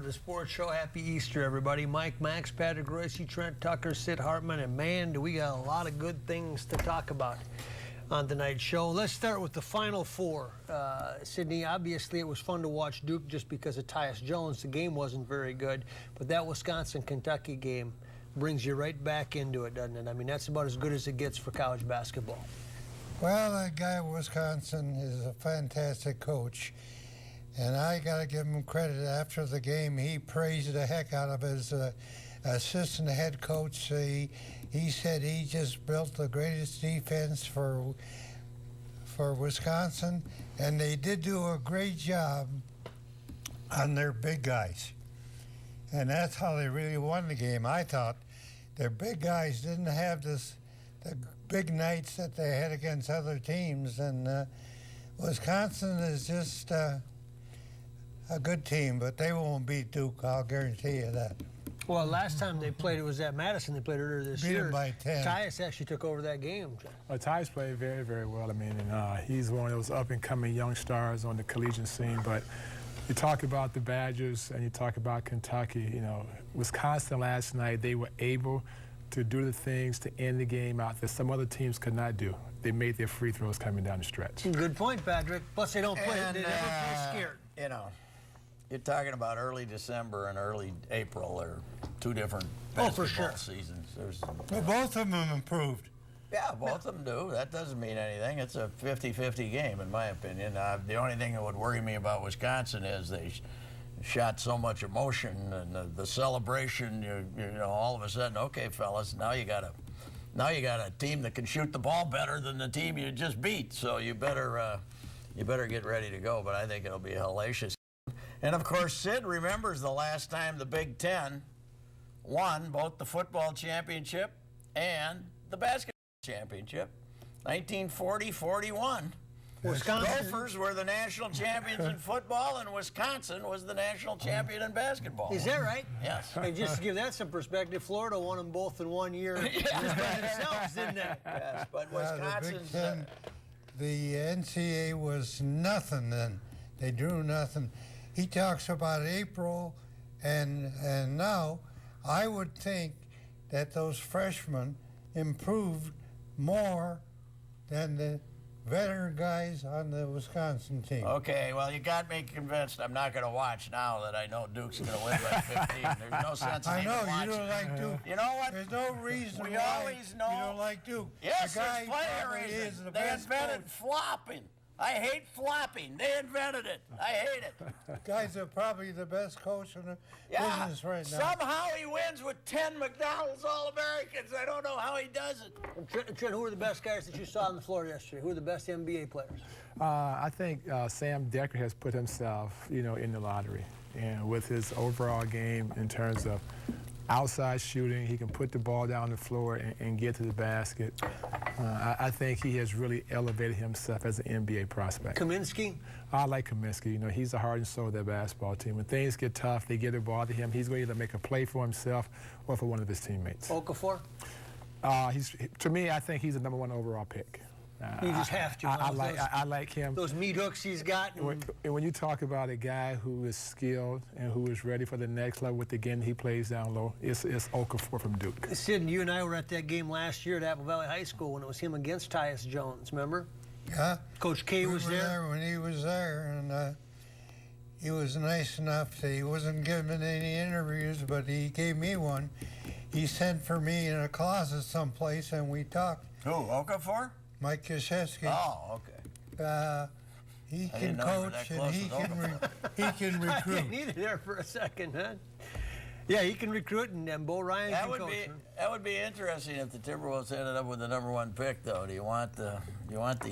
the sports show. Happy Easter, everybody. Mike, Max, Patrick, Royce, Trent, Tucker, Sid Hartman, and man, do we got a lot of good things to talk about on tonight's show. Let's start with the Final Four. Sydney, obviously it was fun to watch Duke just because of Tyus Jones. The game wasn't very good, but that Wisconsin-Kentucky game brings you right back into it, doesn't it? I mean, that's about as good as it gets for college basketball. Well, that guy at Wisconsin is a fantastic coach. And I got to give him credit. After the game, he praised the heck out of his assistant head coach. He said he just built the greatest defense for Wisconsin, and they did do a great job on their big guys. And that's how they really won the game. I thought their big guys didn't have the big nights that they had against other teams, and Wisconsin is just a good team, but they won't beat Duke, I'll guarantee you that. Well, last time they played, it was at Madison. They played earlier this year. Beat them by 10. Tyus actually took over that game. Tyus played very, very well. I mean, and he's one of those up-and-coming young stars on the collegiate scene. But you talk about the Badgers and you talk about Kentucky. You know, Wisconsin last night, they were able to do the things to end the game out that some other teams could not do. They made their free throws coming down the stretch. Good point, Patrick. Plus, they don't play. They never play scared. You know, you're talking about early December and early April. They're two different basketball seasons. Well, both of them improved. Yeah, both of them do. That doesn't mean anything. It's a 50-50 game, in my opinion. The only thing that would worry me about Wisconsin is they shot so much emotion, and the celebration. You know, all of a sudden, okay, fellas, now you got a team that can shoot the ball better than the team you just beat. So you better get ready to go. But I think it'll be hellacious. And of course, Sid remembers the last time the Big Ten won both the football championship and the basketball championship, 1940-41. Wisconsin. Gophers were the national champions in football, and Wisconsin was the national champion in basketball. Is that right? Yes. And just to give that some perspective, Florida won them both in 1 year just by themselves, didn't they? Yes, but Wisconsin's... The NCAA was nothing then. They drew nothing. He talks about April, and now I would think that those freshmen improved more than the veteran guys on the Wisconsin team. Okay, well, you got me convinced. I'm not going to watch now that I know Duke's going to win by 15. There's no sense in even watching. I know, you don't like Duke. You know what? There's no reason we why always know you don't like Duke. Yes, the guy there's plenty of reasons. They invented flopping. I hate flopping. They invented it. I hate it. Guys are probably the best coach in the business right now. Somehow he wins with 10 McDonald's All-Americans. I don't know how he does it. Trent, who were the best guys that you saw on the floor yesterday? Who were the best NBA players? I think Sam Decker has put himself, you know, in the lottery. And with his overall game in terms of outside shooting, he can put the ball down the floor and get to the basket. I think he has really elevated himself as an NBA prospect. Kaminsky? I like Kaminsky. You know, he's the heart and soul of that basketball team. When things get tough, they get the ball to him. He's going to either make a play for himself or for one of his teammates. Okafor? To me, I think he's the #1 overall pick. You just have to. I like him. Those meat hooks he's got. And when you talk about a guy who is skilled and who is ready for the next level with the game he plays down low, it's Okafor from Duke. Sid, you and I were at that game last year at Apple Valley High School when it was him against Tyus Jones, remember? Yeah. Coach K was there when he was there, and he was nice enough that he wasn't giving any interviews, but he gave me one. He sent for me in a closet someplace, and we talked. Who, Okafor? Mike Krzyzewski. Oh, okay. He can coach and he can recruit. I didn't need it there for a second, huh? Yeah, he can recruit, and Bo Ryan can coach. That would be interesting if the Timberwolves ended up with the #1 pick, though. Do you want the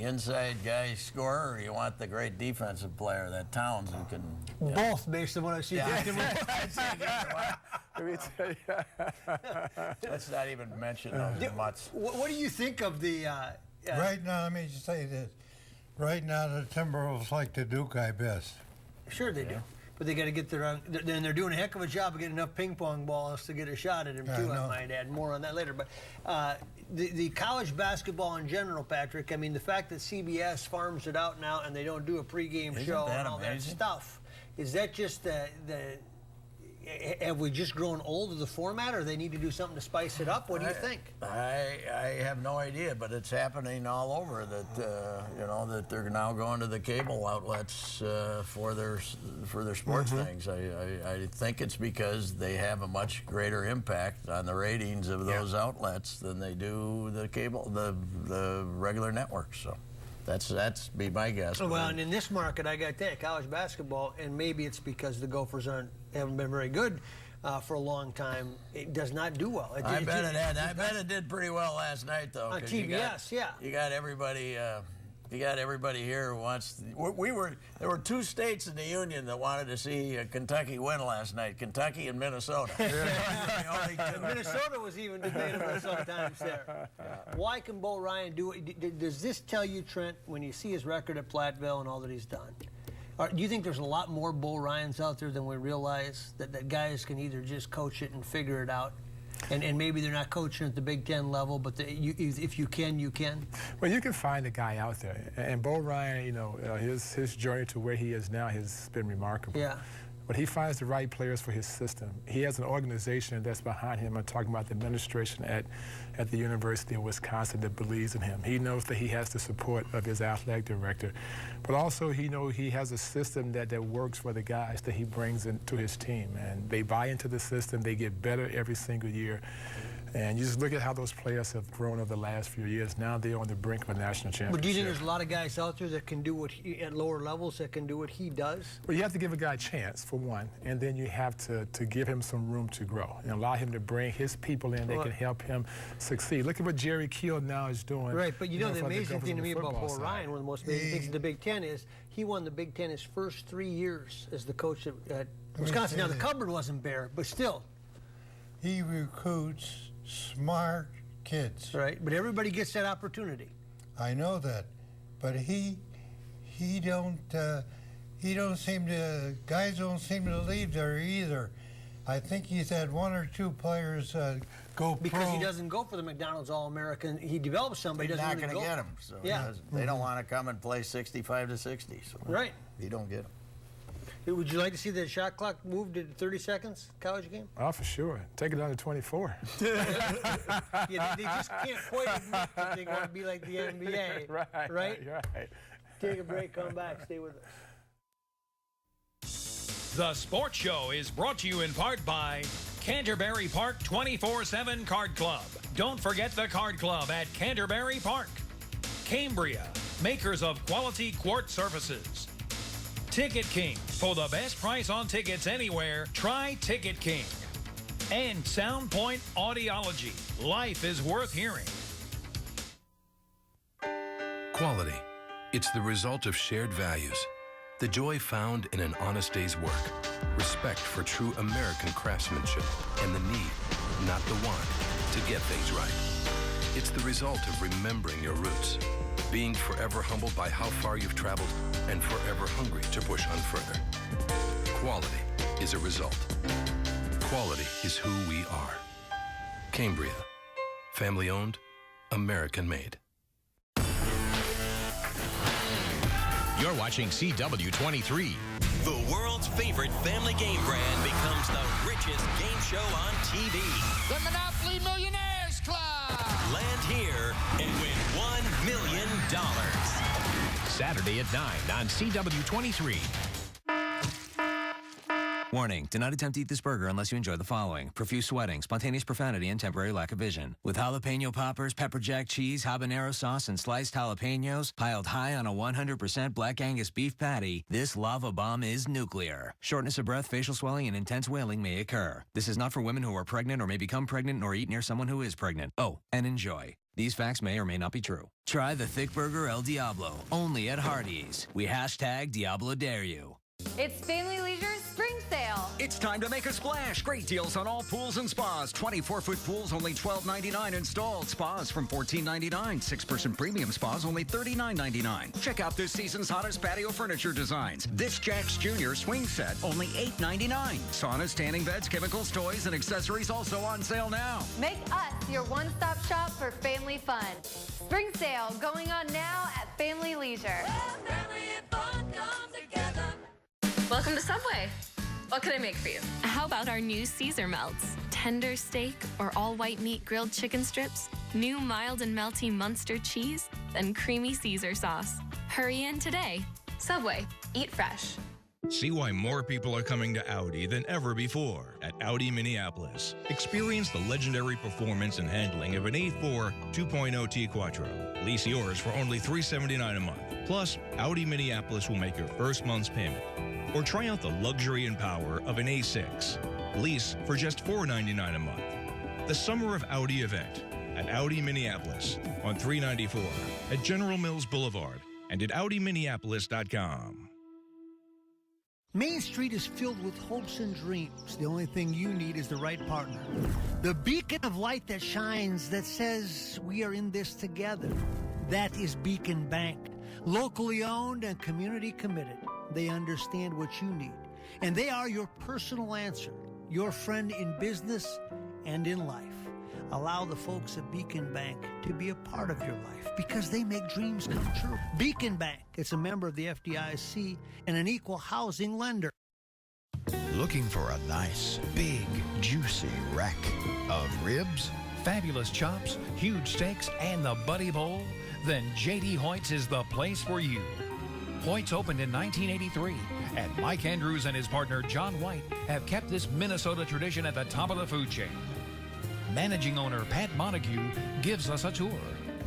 inside guy scorer, or you want the great defensive player, that Towns, who can? Both, based on what I see. Let's not even mention those mutts. What do you think of the? Right now, let me just say this. Right now, the Timberwolves like the Duke guy best. Sure they do. But they got to get their, and they're doing a heck of a job of getting enough ping pong balls to get a shot at him, too, I might add. More on that later. But the college basketball in general, Patrick, I mean, the fact that CBS farms it out now and they don't do a pregame show and all that stuff, is that just have we just grown old to the format, or they need to do something to spice it up? What do you think? I have no idea, but it's happening all over. That you know, that they're now going to the cable outlets for their sports things. I think it's because they have a much greater impact on the ratings of those outlets than they do the cable, the regular networks. So. That's be my guess. Well, and in this market, I got to tell you, college basketball, and maybe it's because the Gophers haven't been very good for a long time. It does not do well. I bet it did pretty well last night, though. On TBS, You got everybody. You got everybody here who wants. There were two states in the union that wanted to see Kentucky win last night: Kentucky and Minnesota. Minnesota was even debatable sometimes there. Why can Bo Ryan do it? Does this tell you, Trent, when you see his record at Platteville and all that he's done? Do you think there's a lot more Bo Ryans out there than we realize? That guys can either just coach it and figure it out? And maybe they're not coaching at the Big Ten level, but if you can, you can. Well, you can find a guy out there. And Bo Ryan, you know, his journey to where he is now has been remarkable. Yeah. But he finds the right players for his system. He has an organization that's behind him. I'm talking about the administration at the University of Wisconsin that believes in him. He knows that he has the support of his athletic director. But also he knows he has a system that works for the guys that he brings into his team. And they buy into the system. They get better every single year. And you just look at how those players have grown over the last few years. Now they're on the brink of a national championship. But do you think there's a lot of guys out there that can do what at lower levels that can do what he does? Well, you have to give a guy a chance, for one, and then you have to give him some room to grow and allow him to bring his people in that can help him succeed. Look at what Jerry Keel now is doing. Right, but you know the amazing thing to me about Bo side. Ryan, one of the most amazing things in the Big Ten is he won the Big Ten his first 3 years as the coach at Wisconsin. Now the cupboard wasn't bare, but still. He recruits smart kids. Right, but everybody gets that opportunity. I know that, but he don't seem to, guys don't seem to leave there either. I think he's had one or two players go because pro. he doesn't go for the McDonald's All-American. He develops somebody. He's doesn't not really going to go. get him. So Yeah. they don't want to come and play 65 to 60. So Right. You don't get him. Would you like to see the shot clock moved to 30 seconds, college game? Oh, for sure. Take it down to 24. Yeah, they just can't quite admit that they want to be like the NBA. Right? Take a break, come back, stay with us. The Sports Show is brought to you in part by Canterbury Park 24/7 Card Club. Don't forget the Card Club at Canterbury Park. Cambria, makers of quality quartz surfaces. Ticket King. For the best price on tickets anywhere, try Ticket King. And Soundpoint Audiology. Life is worth hearing. Quality. It's the result of shared values. The joy found in an honest day's work. Respect for true American craftsmanship. And the need, not the want, to get things right. It's the result of remembering your roots. Being forever humbled by how far you've traveled and forever hungry to push on further. Quality is a result. Quality is who we are. Cambria. Family owned, American made. You're watching CW-23. The world's favorite family game brand becomes the richest game show on TV. The Monopoly Millionaires Club. Land here and win $1 million. Saturday at 9 on CW-23. Warning, do not attempt to eat this burger unless you enjoy the following: profuse sweating, spontaneous profanity, and temporary lack of vision. With jalapeno poppers, pepper jack cheese, habanero sauce, and sliced jalapenos piled high on a 100% Black Angus beef patty, this lava bomb is nuclear. Shortness of breath, facial swelling, and intense wailing may occur. This is not for women who are pregnant or may become pregnant, nor eat near someone who is pregnant. Oh, and enjoy. These facts may or may not be true. Try the thick burger El Diablo, only at Hardee's. We hashtag Diablo Dare You. It's Family Leisure's spring sale. It's time to make a splash. Great deals on all pools and spas. 24-foot pools only $12.99 installed. Spas from $14.99. 6-person premium spas only $39.99. Check out this season's hottest patio furniture designs. This Jack's Jr. swing set only $8.99. Saunas, tanning beds, chemicals, toys, and accessories also on sale now. Make us your one-stop shop for family fun. Spring sale going on now at Family Leisure. Well, family and fun come together. Welcome to Subway. What can I make for you? How about our new Caesar melts? Tender steak or all-white meat grilled chicken strips? New mild and melty Munster cheese? And creamy Caesar sauce. Hurry in today. Subway. Eat fresh. See why more people are coming to Audi than ever before at Audi Minneapolis. Experience the legendary performance and handling of an A4 2.0 T Quattro. Lease yours for only $379 a month. Plus, Audi Minneapolis will make your first month's payment. Or try out the luxury and power of an A6. Lease for just $499 a month. The Summer of Audi event at Audi Minneapolis on 394 at General Mills Boulevard and at AudiMinneapolis.com. Main Street is filled with hopes and dreams. The only thing you need is the right partner. The beacon of light that shines, that says we are in this together. That is Beacon Bank. Locally owned and community committed. They understand what you need. And they are your personal answer. Your friend in business and in life. Allow the folks at Beacon Bank to be a part of your life because they make dreams come true. Beacon Bank, it's a member of the FDIC and an equal housing lender. Looking for a nice, big, juicy rack of ribs? Fabulous chops, huge steaks, and the Buddy Bowl? Then J.D. Hoyt's is the place for you. Hoyt's opened in 1983, and Mike Andrews and his partner John White have kept this Minnesota tradition at the top of the food chain. Managing owner Pat Montague gives us a tour.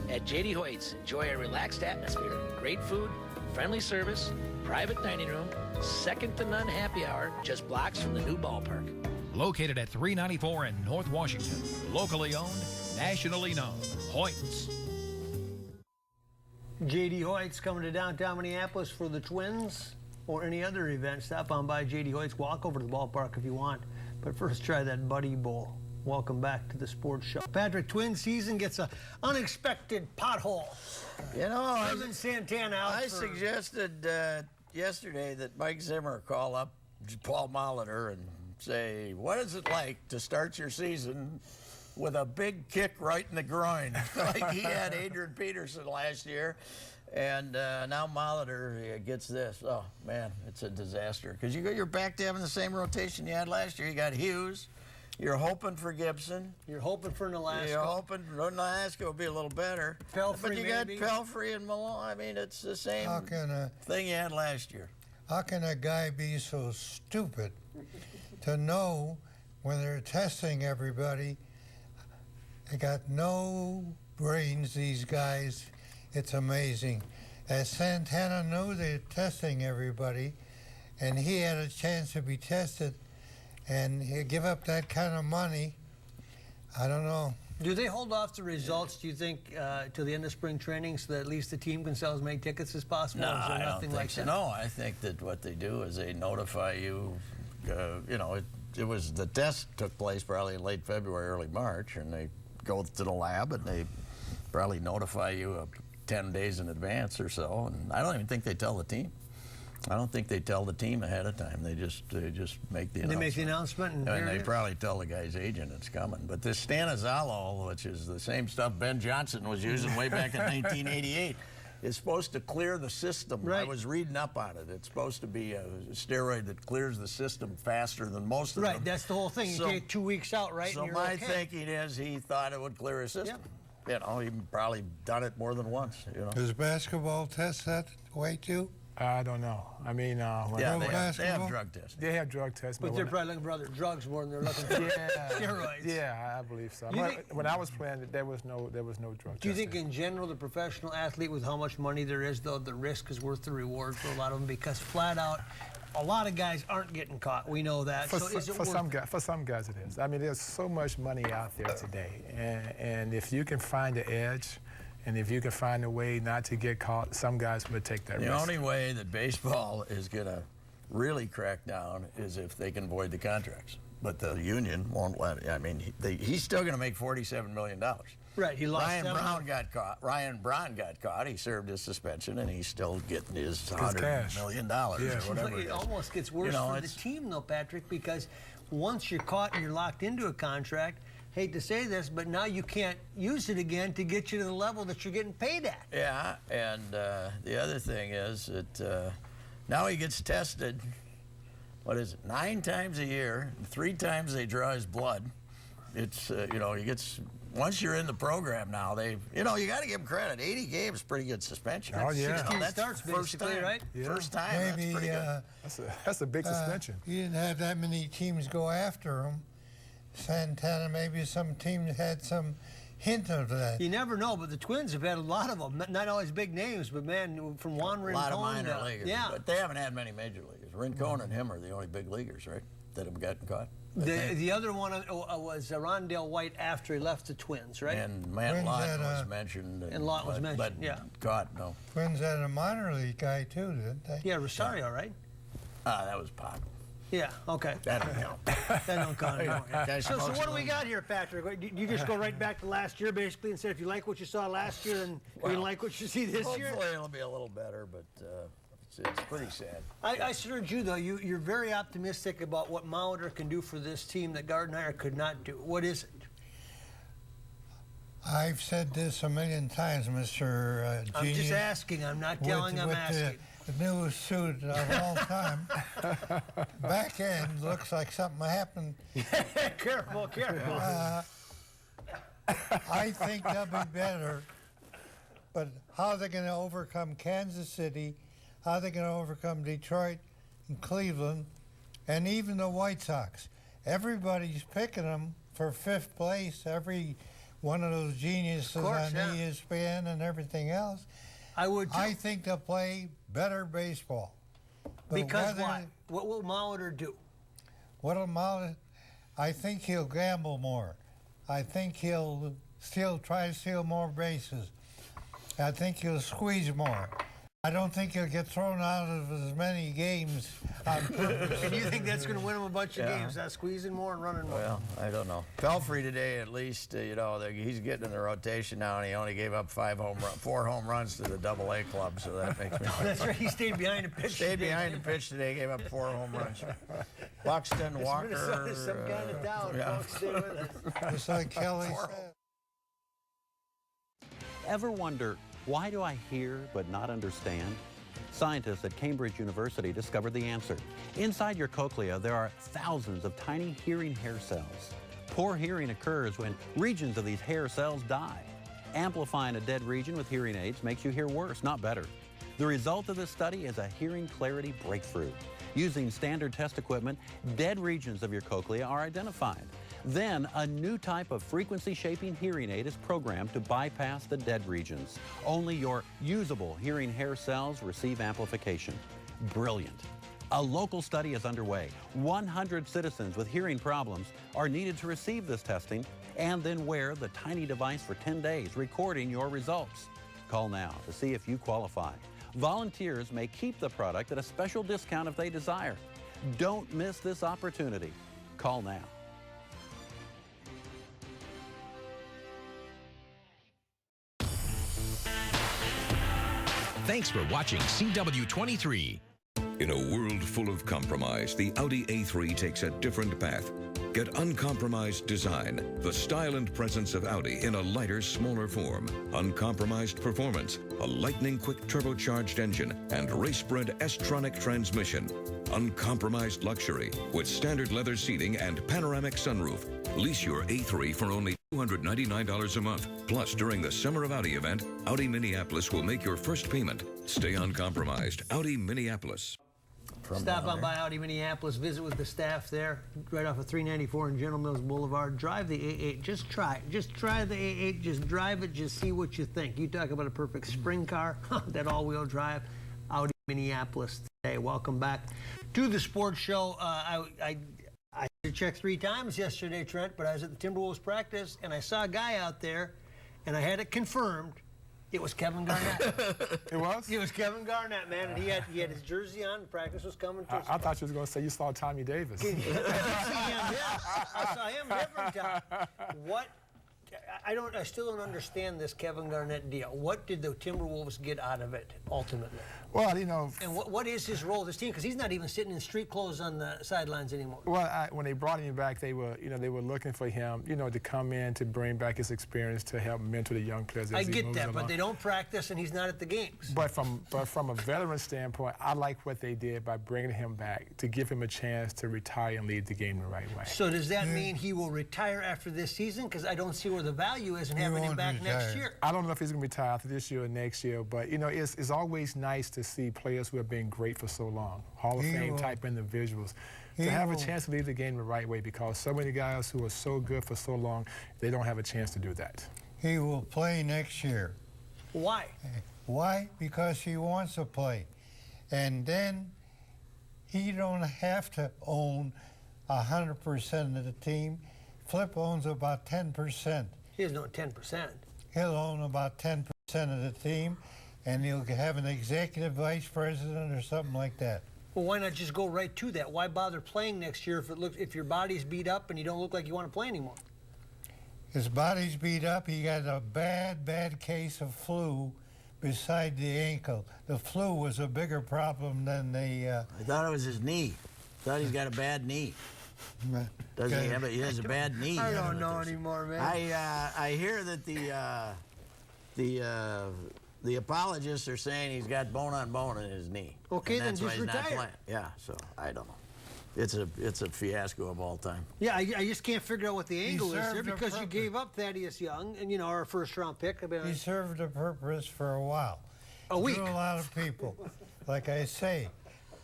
At J.D. Hoyt's, enjoy a relaxed atmosphere, great food, friendly service, private dining room, second-to-none happy hour, just blocks from the new ballpark. Located at 394 in North Washington. Locally owned, nationally known. Hoyt's. J.D. Hoyt's coming to downtown Minneapolis for the Twins or any other event. Stop on by J.D. Hoyt's. Walk over to the ballpark if you want. But first, try that Buddy Bowl. Welcome back to the sports show. Patrick, Twin season gets an unexpected pothole. You know, Kevin Santana out I suggested yesterday that Mike Zimmer call up Paul Molitor and say, what is it like to start your season with a big kick right in the groin like he had Adrian Peterson last year? And now Molitor gets this. Oh, man, it's a disaster. Because you're back to having the same rotation you had last year. You got Hughes. You're hoping for Gibson. You're hoping for Nolasco. You're hoping Nolasco will be a little better. Pelfrey, but you maybe. got Pelfrey and Malone. I mean, it's the same thing you had last year. How can a guy be so stupid to know when they're testing everybody? They got no brains, these guys. It's amazing. As Santana knew they're testing everybody, and he had a chance to be tested, and he'd give up that kind of money. I don't know. Do they hold off the results, do you think, to the end of spring training so that at least the team can sell as many tickets as possible? No, or is there I don't nothing think like so. that? No, I think that what they do is they notify you. You know, it was the test took place probably in late February, early March, and they go to the lab and they probably notify you 10 days in advance or so. And I don't even think they tell the team. I don't think they tell the team ahead of time. They just make the announcement. They make the announcement, and they probably tell the guy's agent it's coming. But this Stanizalo, which is the same stuff Ben Johnson was using way back in 1988, is supposed to clear the system. Right. I was reading up on it. It's supposed to be a steroid that clears the system faster than most of them. Right, that's the whole thing. You take 2 weeks out, right? So and you're my okay. thinking is he thought it would clear his system. Yep. You know, he probably done it more than once. You know. Does basketball test that way too? I don't know. I mean, they have drug tests. They have drug tests. But they're probably looking for other drugs more than they're looking for steroids. Yeah, I believe so. When I was playing, there was no drug. Do you think, in general, the professional athlete, with how much money there is, though, the risk is worth the reward for a lot of them? Because flat out, a lot of guys aren't getting caught. We know that. For some guys, it is. I mean, there's so much money out there today, and if you can find the edge. And if you can find a way not to get caught, some guys would take that risk. The only way that baseball is going to really crack down is if they can avoid the contracts. But the union won't let it. I mean, he's still going to make $47 million. Right, he lost Ryan Braun got caught. He served his suspension, and he's still getting his $100 million or whatever. It almost gets worse for the team, though, Patrick, because once you're caught and you're locked into a contract, hate to say this, but now you can't use it again to get you to the level that you're getting paid at. Yeah, and the other thing is that now he gets tested what is it, 9 times a year, 3 times they draw his blood. It's, you know, he gets, once you're in the program now, you know, you got to give him credit. 80 games, pretty good suspension. Oh, yeah. 16 That's starts, first basically, time, right? Yeah. First time, Maybe, that's pretty good. That's a big suspension. You didn't have that many teams go after him. Santana, maybe some teams had some hint of that. You never know, but the Twins have had a lot of them. Not always big names, but man, from Juan Rincon. A lot of minor leaguers. Yeah. But they haven't had many major leaguers. Rincon and him are the only big leaguers, right, that have gotten caught. The other one was Rondell White after he left the Twins, right? And Matt Lott was mentioned. And Lott was mentioned, but yeah. caught, no. Twins had a minor league guy too, didn't they? Yeah, Rosario, right? That was Pop. Yeah, okay. That don't count. That don't count anymore. Guys So smoke what do we some. got here, Patrick? Do you just go right back to last year, basically, and say if you like what you saw last year and you didn't like what you see this year? Hopefully it'll be a little better, but it's pretty sad. I heard you, though. You're very optimistic about what Mauder can do for this team that Gardenhire could not do. What is it? I've said this a million times, Mr. Genius. I'm just asking. I'm not telling. I'm asking. The newest suit of all time. Back end looks like something happened. Careful. I think they'll be better, but how are they going to overcome Kansas City? How are they going to overcome Detroit and Cleveland and even the White Sox? Everybody's picking them for 5th place. Every one of those geniuses on ESPN and everything else. I think they'll play better baseball. But because why? What will Mauder do? What'll Mauder? I think he'll gamble more. I think he'll try to steal more bases. I think he'll squeeze more. I don't think he'll get thrown out of as many games on purpose. And you think that's going to win him a bunch of games, squeezing more and running more? Well, I don't know. Pelfrey today, at least, you know, he's getting in the rotation now, and he only gave up 4 home runs to the Double-A club, so that makes me. That's right. He stayed behind the pitch. Stayed behind the pitch today, gave up 4 home runs. Buxton, Walker. Minnesota's some kind of down. Yeah. Folks, stay with us. Just like Kelly said. Ever wonder, why do I hear but not understand? Scientists at Cambridge University discovered the answer. Inside your cochlea, there are thousands of tiny hearing hair cells. Poor hearing occurs when regions of these hair cells die. Amplifying a dead region with hearing aids makes you hear worse, not better. The result of this study is a hearing clarity breakthrough. Using standard test equipment, dead regions of your cochlea are identified. Then, a new type of frequency-shaping hearing aid is programmed to bypass the dead regions. Only your usable hearing hair cells receive amplification. Brilliant. A local study is underway. 100 citizens with hearing problems are needed to receive this testing and then wear the tiny device for 10 days, recording your results. Call now to see if you qualify. Volunteers may keep the product at a special discount if they desire. Don't miss this opportunity. Call now. Thanks for watching CW-23. In a world full of compromise, the Audi A3 takes a different path. Get uncompromised design, the style and presence of Audi in a lighter, smaller form. Uncompromised performance, a lightning-quick turbocharged engine, and race-bred S-tronic transmission. Uncompromised luxury with standard leather seating and panoramic sunroof. Lease your A3 for only $299 a month. Plus, during the Summer of Audi event, Audi Minneapolis will make your first payment. Stay uncompromised. Audi Minneapolis. Stop on by Audi Minneapolis, visit with the staff there, right off of 394 and General Mills Boulevard. Drive the A8. Just try it. Just try the A8. Just drive it. Just see what you think. You talk about a perfect spring car, that all-wheel drive. Audi Minneapolis today. Welcome back to the sports show. I had to check 3 times yesterday, Trent, but I was at the Timberwolves practice, and I saw a guy out there, and I had it confirmed. It was Kevin Garnett. It was? It was Kevin Garnett, man, and he had his jersey on. Practice was coming to I thought you was going to say you saw Tommy Davis. I saw him different time. I still don't understand this Kevin Garnett deal. What did the Timberwolves get out of it ultimately? Well, you know. And what is his role of this team? Because he's not even sitting in street clothes on the sidelines anymore. Well, when they brought him back, they were looking for him, to come in to bring back his experience to help mentor the young players. I get that, but they don't practice, and he's not at the games. But from a veteran standpoint, I like what they did by bringing him back to give him a chance to retire and lead the game the right way. So does that mean he will retire after this season? Because I don't see where the value is in having him back next year. I don't know if he's going to retire after this year or next year, but it's always nice to see players who have been great for so long, Hall of Fame type individuals, to have a chance to lead the game the right way, because so many guys who are so good for so long, they don't have a chance to do that. He will play next year. Why? Why? Because he wants to play. And then he don't have to own 100% of the team. Flip owns about 10%. He doesn't own 10%. He'll own about 10% of the team, and he'll have an executive vice president or something like that. Well, why not just go right to that? Why bother playing next year if your body's beat up and you don't look like you want to play anymore? His body's beat up. He got a bad case of flu beside the ankle. The flu was a bigger problem than the... I thought it was his knee. Thought he's got a bad knee. Doesn't he have it? He has a bad knee. I don't know anymore, man. I hear that the apologists are saying he's got bone on bone in his knee. Okay, and then just retire. Yeah, so I don't know. It's a fiasco of all time. Yeah, I just can't figure out what the angle is there, because you gave up Thaddeus Young and our first-round pick. He served a purpose for a while. A week. To a lot of people. Like I say,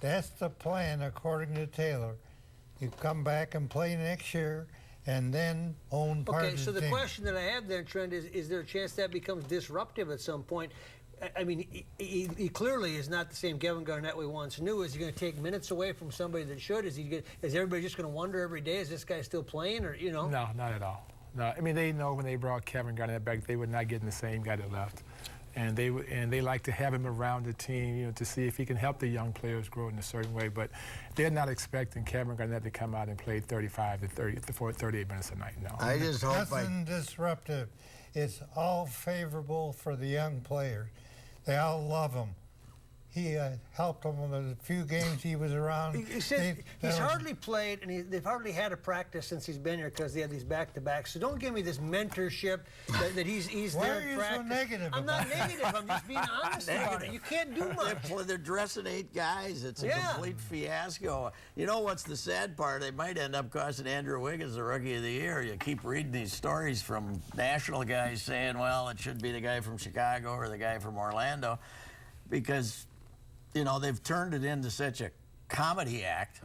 that's the plan according to Taylor. You come back and play next year, and then own part of the team. Okay, so the question that I have there, Trent, is there a chance that becomes disruptive at some point? I mean, he clearly is not the same Kevin Garnett we once knew. Is he going to take minutes away from somebody that should? Is everybody just going to wonder every day, is this guy still playing, or, No, not at all. No, I mean, they know when they brought Kevin Garnett back, they were not getting the same guy that left. And they like to have him around the team, to see if he can help the young players grow in a certain way. But they're not expecting Kevin Garnett to come out and play 35 to 38 minutes a night. No. I just hope nothing disruptive. It's all favorable for the young players. They all love him. He helped them in the few games he was around. He said he's hardly played, and they've hardly had a practice since he's been here because they had these back-to-backs. So don't give me this mentorship that he's Why there are you practice. so negative I'm not negative. I'm just being honest about it. You can't do much. They're dressing 8 guys. It's a complete fiasco. You know what's the sad part? They might end up costing Andrew Wiggins the Rookie of the Year. You keep reading these stories from national guys saying, well, it should be the guy from Chicago or the guy from Orlando, because they've turned it into such a comedy act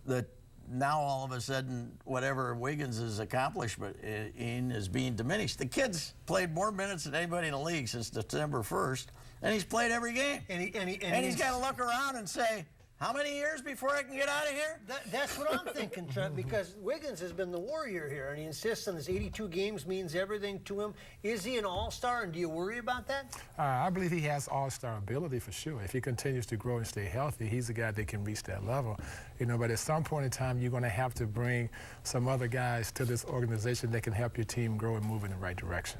that now all of a sudden whatever Wiggins' accomplishment in is being diminished. The kid's played more minutes than anybody in the league since December 1st, and he's played every game. And he's got to look around and say, how many years before I can get out of here? That's what I'm thinking, Trent, because Wiggins has been the warrior here, and he insists on this 82 games means everything to him. Is he an all-star, and do you worry about that? I believe he has all-star ability for sure. If he continues to grow and stay healthy, he's a guy that can reach that level. But at some point in time, you're going to have to bring some other guys to this organization that can help your team grow and move in the right direction.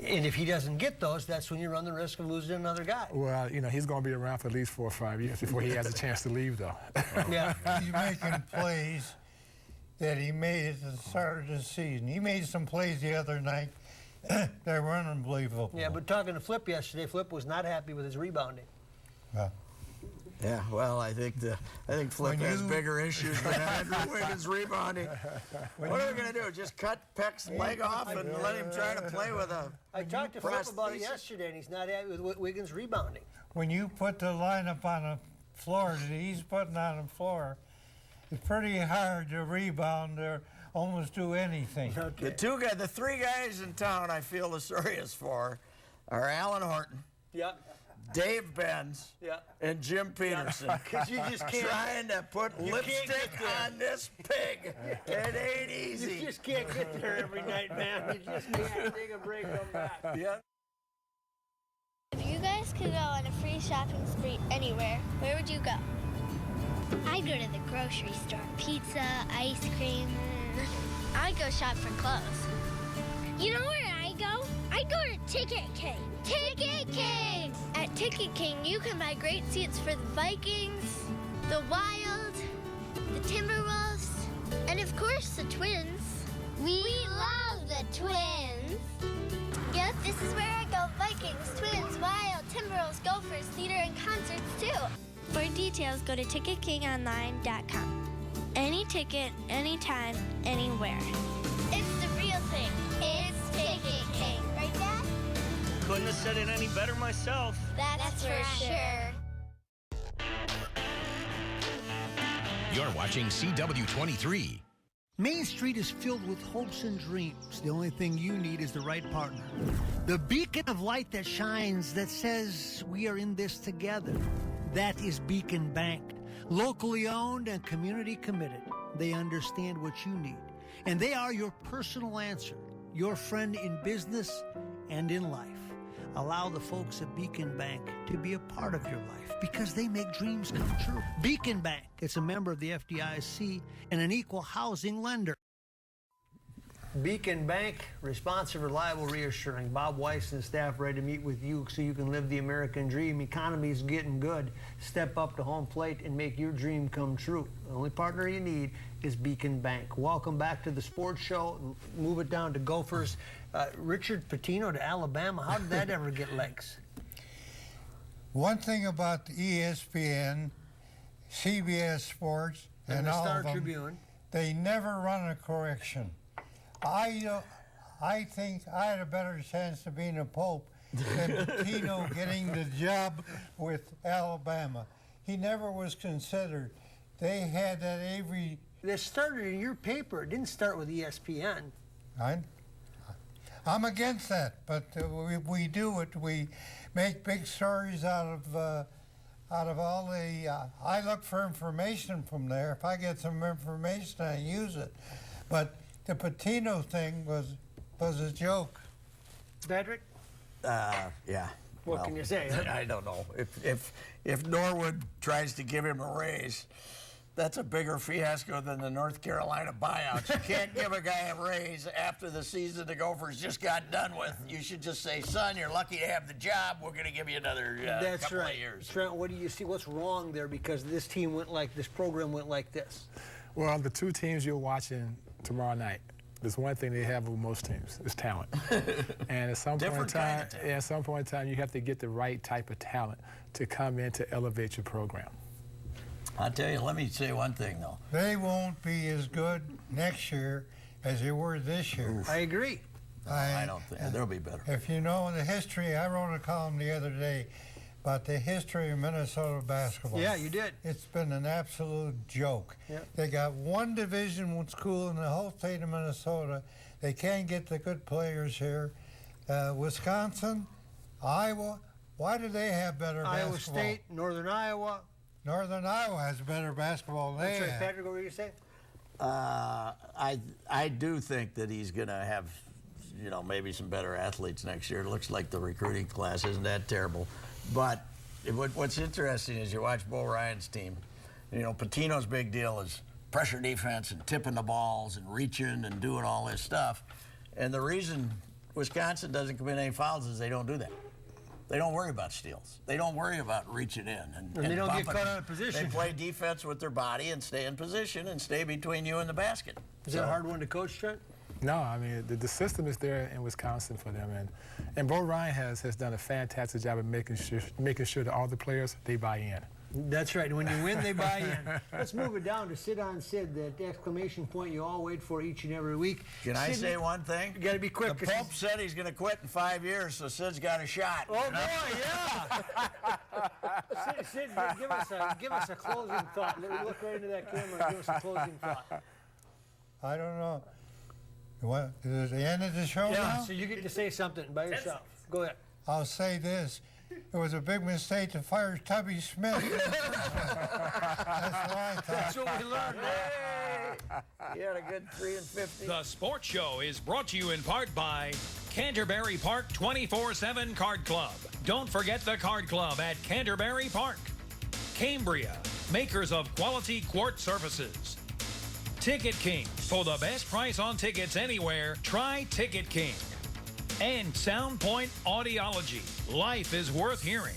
And if he doesn't get those, that's when you run the risk of losing another guy. Well, he's going to be around for at least 4 or 5 years before he has a chance to leave, though. Yeah. He's making plays that he made at the start of the season. He made some plays the other night that were unbelievable. Yeah, but talking to Flip yesterday, Flip was not happy with his rebounding. Yeah, well, I think Flip has bigger issues than Andrew Wiggins rebounding. What are we going to do? Just cut Peck's leg off and let him try to play with a... I talked to Flip about it yesterday, and he's not happy with Wiggins rebounding. When you put the lineup on the floor that he's putting on the floor, it's pretty hard to rebound or almost do anything. Okay. The 3 guys in town I feel the sorriest for are Alan Horton. Yeah. Dave Benz and Jim Peterson. Because you just can't. Trying to put lipstick on this pig. It ain't easy. You just can't get there every night, man. You just can't take a break, come back. Yeah. If you guys could go on a free shopping spree anywhere, where would you go? I'd go to the grocery store. Pizza, ice cream. I'd go shop for clothes. You know where I go? I go to Ticket King. Ticket King! At Ticket King, you can buy great seats for the Vikings, the Wild, the Timberwolves, and of course the Twins. We love the Twins. Yep, this is where I go. Vikings, Twins, Wild, Timberwolves, Gophers, theater, and concerts too. For details, go to ticketkingonline.com. Any ticket, anytime, anywhere. It's the real thing. It's Ticket King. Right, Dad? Couldn't have said it any better myself. That's for sure. You're watching CW-23. Main Street is filled with hopes and dreams. The only thing you need is the right partner. The beacon of light that shines, that says we are in this together. That is Beacon Bank. Locally owned and community committed. They understand what you need. And they are your personal answer. Your friend in business and in life. Allow the folks at Beacon Bank to be a part of your life because they make dreams come true. Beacon Bank, it's a member of the FDIC and an equal housing lender. Beacon Bank, responsive, reliable, reassuring. Bob Weiss and staff ready to meet with you so you can live the American dream. Economy's getting good. Step up to home plate and make your dream come true. The only partner you need is Beacon Bank. Welcome back to the sports show. Move it down to Gophers. Richard Pitino to Alabama. How did that ever get legs? One thing about the ESPN, CBS Sports, and the all Star of them, Tribune, they never run a correction. I think I had a better chance of being a Pope than Pitino getting the job with Alabama. He never was considered. They had that Avery. It started in your paper. It didn't start with ESPN. I'm against that, but we do it. We make big stories out of all the. I look for information from there. If I get some information, I use it. But the Pitino thing was a joke. Patrick? Yeah. What can you say? I don't know. If Norwood tries to give him a raise, that's a bigger fiasco than the North Carolina buyouts. You can't give a guy a raise after the season the Gophers just got done with. You should just say, son, you're lucky to have the job. We're going to give you another couple of years. Trent, what do you see? What's wrong there because this program went like this? Well, the two teams you're watching tomorrow night, there's one thing they have with most teams, is talent. And at some point in time, you have to get the right type of talent to come in to elevate your program. I'll tell you, let me say one thing, though. They won't be as good next year as they were this year. Oof. I agree. I don't think. They'll be better. If you know the history, I wrote a column the other day about the history of Minnesota basketball. Yeah, you did. It's been an absolute joke. Yep. They got one Division school in the whole state of Minnesota. They can't get the good players here. Wisconsin, Iowa, why do they have better basketball? Iowa State, Northern Iowa. Northern Iowa has better basketball than they have. Patrick, what were you saying? I do think that he's going to have, maybe some better athletes next year. It looks like the recruiting class isn't that terrible. But what's interesting is you watch Bo Ryan's team. Pitino's big deal is pressure defense and tipping the balls and reaching and doing all this stuff. And the reason Wisconsin doesn't commit any fouls is they don't do that. They don't worry about steals. They don't worry about reaching in. And they don't get caught out of position. They play defense with their body and stay in position and stay between you and the basket. Is that a hard one to coach, Trent? No, I mean, the system is there in Wisconsin for them. And Bo Ryan has done a fantastic job of making sure that all the players, they buy in. That's right. When you win, they buy in. Let's move it down to Sid on Sid, that exclamation point you all wait for each and every week. Can I say one thing? You got to be quick. The Pope said he's going to quit in 5 years, so Sid's got a shot. Oh, boy, yeah. Sid, give us a closing thought. Look right into that camera and give us a closing thought. I don't know. What, is it the end of the show now? So you get to say something by yourself. Go ahead. I'll say this. It was a big mistake to fire Tubby Smith. That's what I thought. That's what we learned. He had a good 3 and 50. The Sports Show is brought to you in part by Canterbury Park 24/7 Card Club. Don't forget the Card Club at Canterbury Park. Cambria, makers of quality quartz surfaces. Ticket King. For the best price on tickets anywhere, try Ticket King. And Sound Point Audiology. Life is worth hearing.